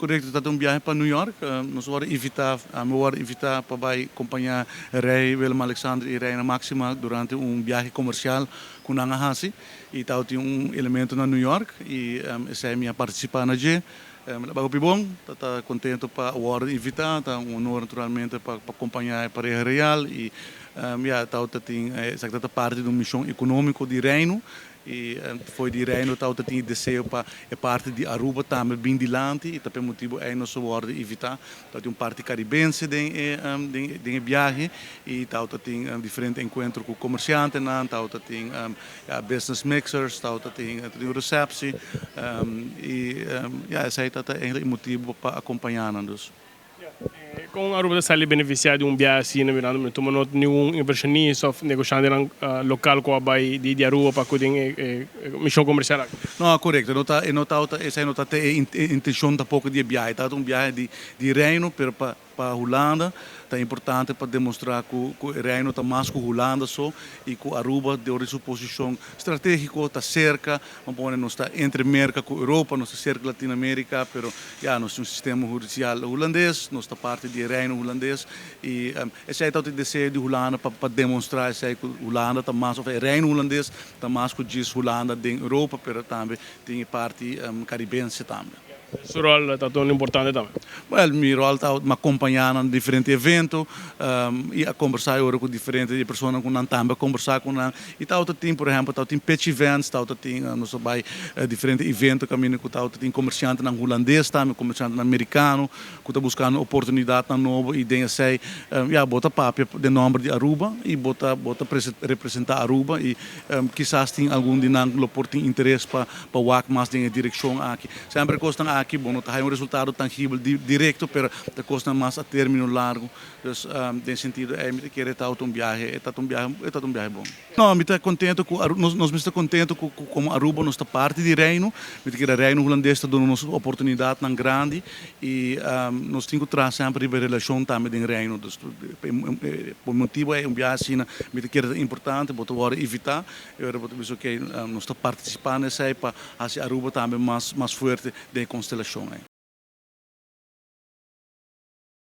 correto, está um viagem para New York. Nós vamos invitar para acompanhar Rei Willem-Alexander e Reina Máxima durante viagem comercial com a Hasi. E tal tem elemento na New York e essa é a minha participação na G. Bago bom, está contente para o invitar, está honor naturalmente para acompanhar a Pareja Real e tem essa parte de uma missão econômica de Reino e foi de Reino tem desejo para a parte de Aruba também bem dilante e também motivo é nosso word evitar tem parte caribense de viagem e tem diferentes encontros com comerciantes tem business mixers tem recepção e esse é o motivo para acompanhar nos. Com a Aruba está beneficiar de viagem assim, não tomou nenhum inversionista ou negociante local com a Bahia de Aruba para cuidar missão comercial. Não, correto. Essa é a intenção da pouco de viagem. Está viagem de Reino para a Holanda. É importante para demonstrar que o Reino está mais com a Holanda e que a Aruba deu a sua posição estratégica, está cerca, não está entre América com a Europa, não está cerca da Latinoamérica, mas nós temos um sistema judicial holandês, nós está parte do Reino holandês e esse é o desejo de Holanda para demonstrar que a Holanda está mais, o Reino holandês está mais com a Holanda da Europa, mas também tem parte caribense também. Seu rol está tão importante também? Meu rol está me acompanhando em diferentes eventos e a conversar com diferentes pessoas que não também conversar com elas. E tem, por exemplo, tem pitch events, tem diferentes eventos que tem comerciante holandês também, comerciante americano, que está buscando oportunidade nova e tem sei, bota papel de nome de Aruba e bota representar Aruba e quizás tem algum de nós tem interesse para o mais em direção aqui. Sempre custa aqui, bom, não tem resultado tangível direto, mas custa mais a término largo. Então, tem sentido, que é um viagem bom. Não, eu estou contente nós estamos contentes com Aruba, nossa parte de Reino, porque o Reino holandês está dando uma oportunidade tão grande e nós temos que trazer sempre a relação também com o Reino. Por motivo é viagem assim, que é importante, para evitar, eu penso que nós estamos participando nessa para a Aruba também mais forte da constelação.